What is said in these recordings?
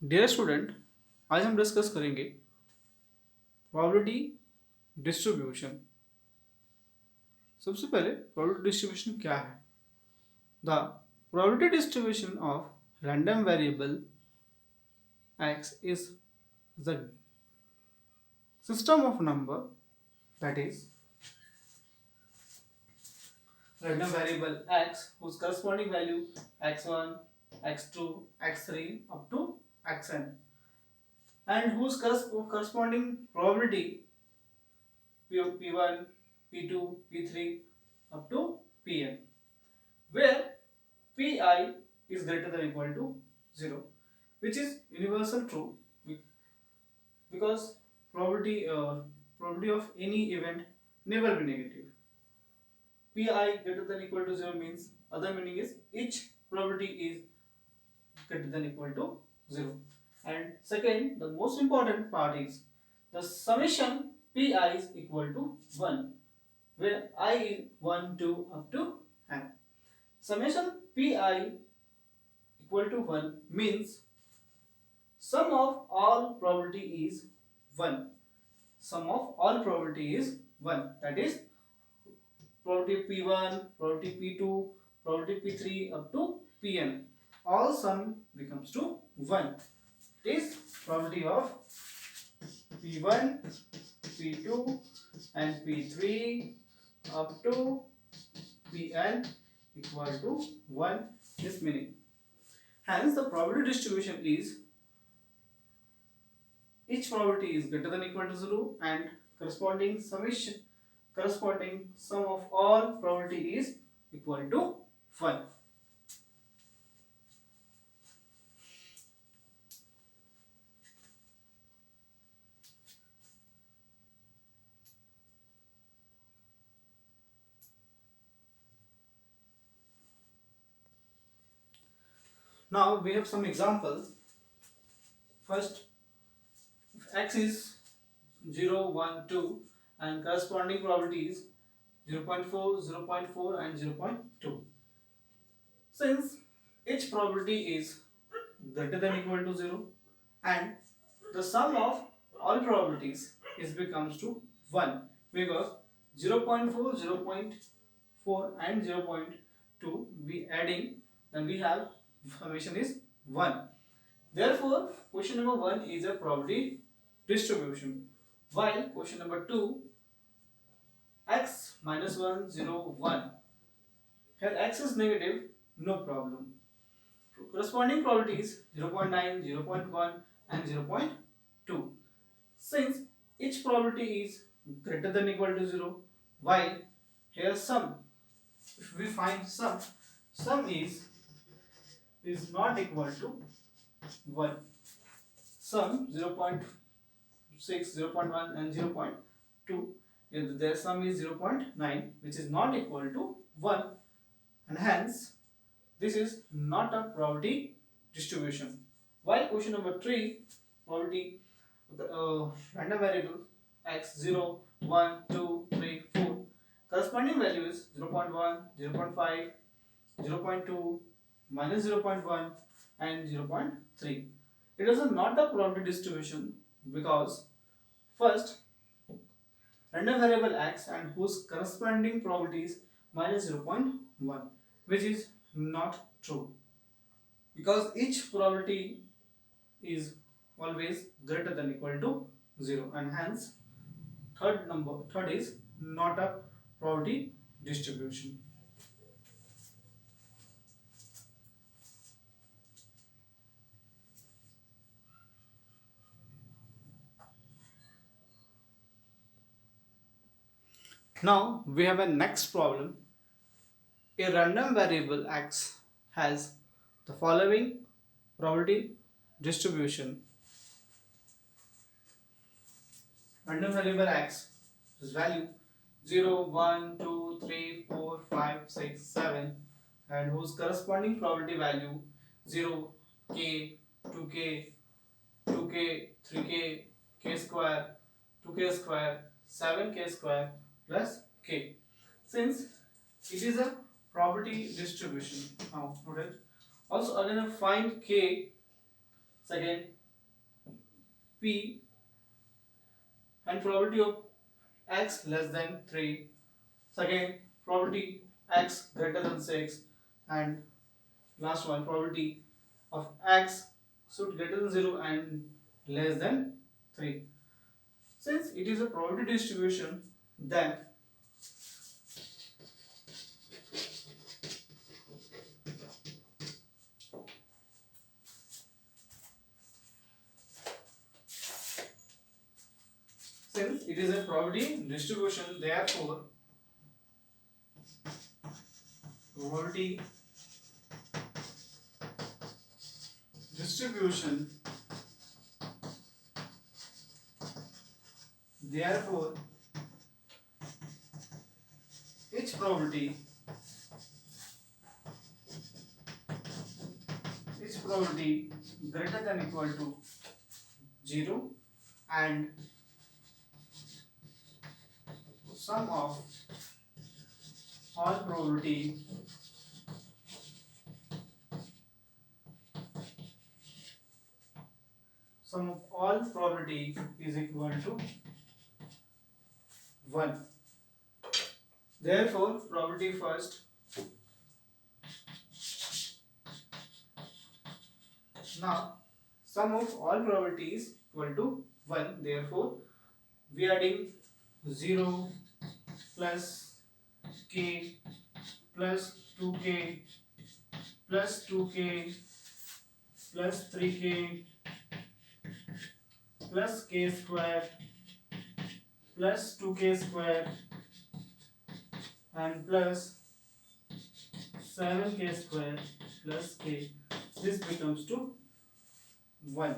Dear student, आज हम discuss करेंगे प्रोबेबिलिटी डिस्ट्रीब्यूशन। सबसे पहले प्रोबेबिलिटी डिस्ट्रीब्यूशन क्या है? The probability distribution of random variable x is the system of number, that is random variable x whose corresponding value x1, x2, x3 up to xn, and whose corresponding probability P1, P2, P3 up to Pn, where Pi is greater than or equal to 0, which is universal true because probability of any event never be negative. Pi greater than or equal to 0 means other meaning is each probability is greater than or equal to 0. And second, the most important part is the summation Pi is equal to 1, where I is 1, 2 up to n. Summation Pi equal to 1 means sum of all probability is 1. Sum of all probability is 1. That is probability P1, probability P2, probability P3 up to Pn. All sum becomes to 1. It is probability of P1, P2 and P3 up to Pn equal to 1, this meaning. Hence the probability distribution is each probability is greater than or equal to 0 and corresponding sum of all probability is equal to 1. Now we have some examples. First, if x is 0, 1, 2 and corresponding probability is 0.4, 0.4 and 0.2. Since each probability is greater than or equal to 0 and the sum of all probabilities is becomes to 1 because 0.4, 0.4 and 0.2 we adding, then we have summation is 1. Therefore, question number 1 is a probability distribution, while question number 2 x minus 1, 0, 1. Here x is negative, no problem. Corresponding probabilities 0.9, 0.1 and 0.2. Since each probability is greater than or equal to 0, while here sum, if we find sum is not equal to 1. Sum 0.6, 0.1 and 0.2, their sum is 0.9, which is not equal to 1, and hence this is not a probability distribution. While question number 3, probability random variable x 0, 1, 2, 3, 4, corresponding value is 0.1, 0.5, 0.2, minus 0.1 and 0.3. It is not a probability distribution because first random variable x and whose corresponding probability is minus 0.1, which is not true because each probability is always greater than or equal to 0, and hence third is not a probability distribution. Now we have a next problem. A random variable x has the following probability distribution. Random variable x whose value 0, 1, 2, 3, 4, 5, 6, 7 and whose corresponding probability value 0, k, 2k, 2k, 3k, k square, 2k square, 7k square plus k. Since it is a probability distribution, now student, also again find k. Second, P and probability of x less than 3. Second, probability x greater than 6. And last one, probability of x should greater than 0 and less than 3. Since it is a probability distribution, then since it is a probability distribution, therefore probability distribution, therefore each probability greater than equal to 0 and sum of all probability is equal to 1. Therefore, probability first. Now, sum of all probabilities equal to 1. Therefore, we are adding 0 plus k plus 2k plus 2k plus 3k plus k square plus 2k square and plus 7k square plus k. This becomes to 1.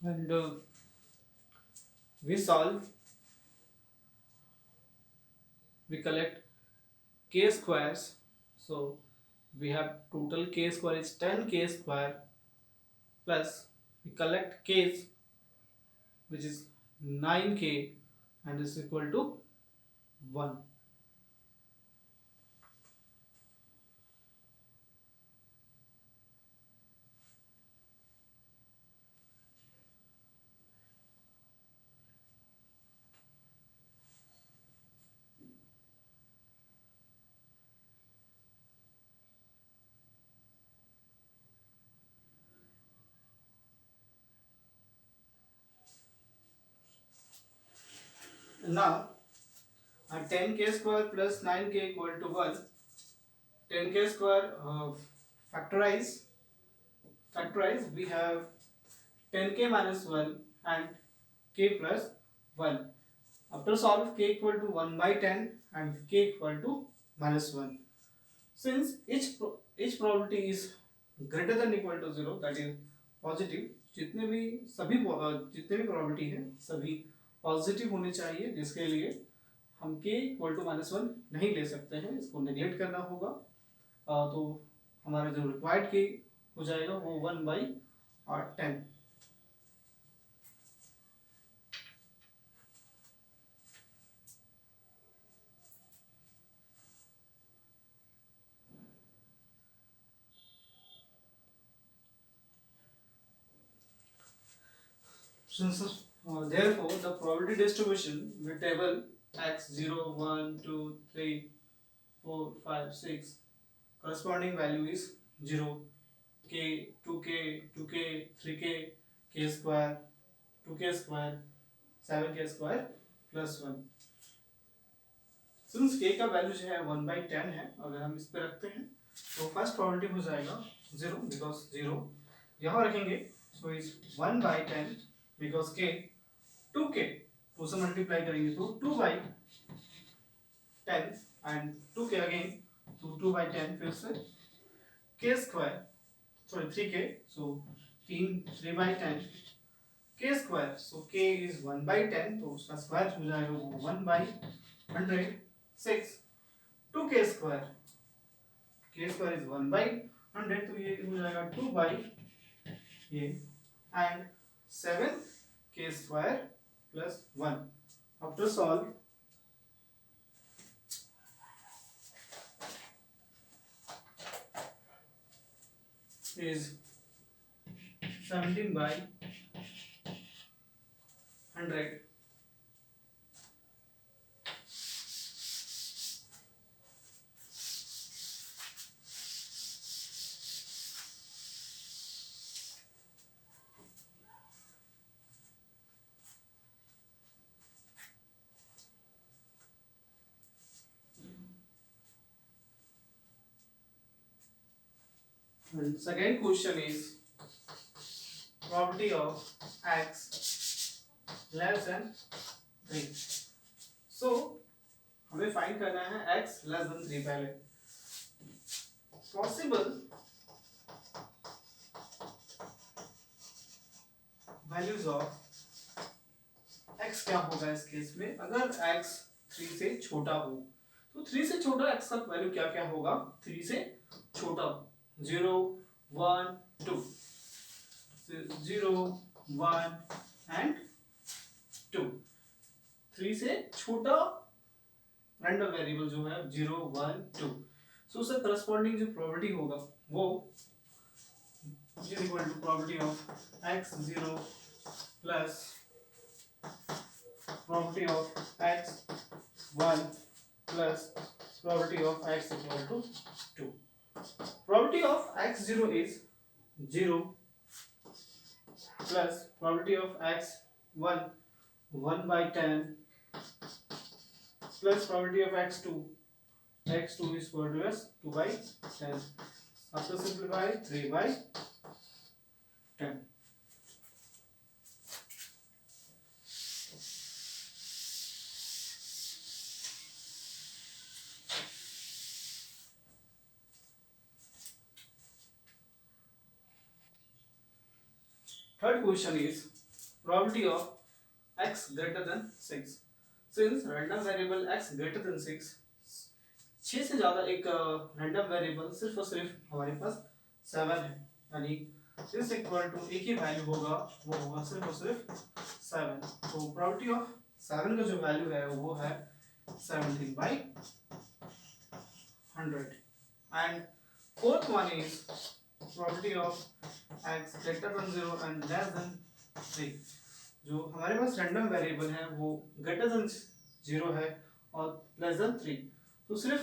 And we solve, we collect k squares. So we have total k square is 10k square plus we collect k's which is 9k and is equal to 1. Now 10k square plus 9k equal to 1. 10k square factorize we have 10k minus 1 and k plus 1. After solve, k equal to 1 by 10 and k equal to minus 1. Since each probability is greater than equal to 0, that is positive, जितने भी probability है सभी positive होने चाहिए, जिसके लिए हम k equal to -1 नहीं ले सकते हैं, इसको नेग्लेक्ट करना होगा। तो हमारा जो रिक्वायर्ड k हो जाएगा वो 1 by 10। Therefore, the probability distribution with table x 0, 1, 2, 3, 4, 5, 6 corresponding value is 0, k, 2k, 2k, 3k, k square, 2k square, 7k square plus 1। Since k का वैल्यू जो है 1 by 10 है, अगर हम इस पे रखते हैं तो फर्स्ट प्रोबेबिलिटी हो जाएगा 0 बिकॉज 0 यहाँ रखेंगे, so is 1 by 10 because k 2k 2 से मल्टीप्लाई करेंगे तो 2 by 10 एंड 2k अगेन तो 2 by 10 फिर से k square sorry 3k so 3 by 10 k square so k is 1 by 10 तो उसका स्क्वायर हो जाएगा वो 1 by 100 6 2k square k square is 1 by 100 तो ये हो जाएगा 2 by ये and 7k square plus 1. After solve, is 17 by 100. And second question is property of x less than 3. So हमें फाइंड करना है x less than 3 पहले. Possible values of x क्या होगा इस केस में? अगर x 3 से छोटा हो तो 3 से छोटा x का वैल्यू क्या क्या होगा? 3 से छोटा 0 1 2 0 1 and 2. 3 से छोटा रैंडम वेरिएबल जो है 0 1 2. सो उसका करस्पॉन्डिंग जो प्रोबेबिलिटी होगा वो is equal to probability of x 0 plus probability of x 1 plus probability of x equal to 2. Probability of x 0 is 0 plus probability of x 1 1 by 10 plus probability of x 2 is equal to 2 by 10. After simplify 3 by 10. Third question is probability of x greater than 6. Since random variable x greater than 6, 6 से ज़्यादा एक random variable सिर्फ और सिर्फ हमारे पास 7 है, यानी इस इक्वल टू एक ही वैल्यू होगा, वो होगा सिर्फ और सिर्फ 7. तो प्रोबेबिलिटी ऑफ 7 का जो वैल्यू है वो है 17 by 100. And fourth one is probability of x greater than 0 and less than 3. जो हमारे पास रैंडम वेरिएबल है वो greater than 0 है और less than 3. तो सिर्फ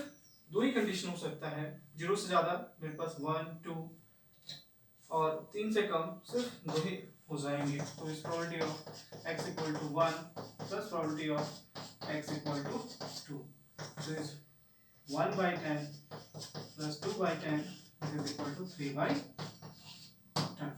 दो ही कंडीशन हो सकता है, 0 से ज़्यादा मेरे पास 1 2 और 3 से कम सिर्फ दो ही हो जाएंगे. तो इस probability of x equal to 1 plus probability of x equal to 2. So is 1 by 10 plus 2 by 10 is equal to 3 by 10.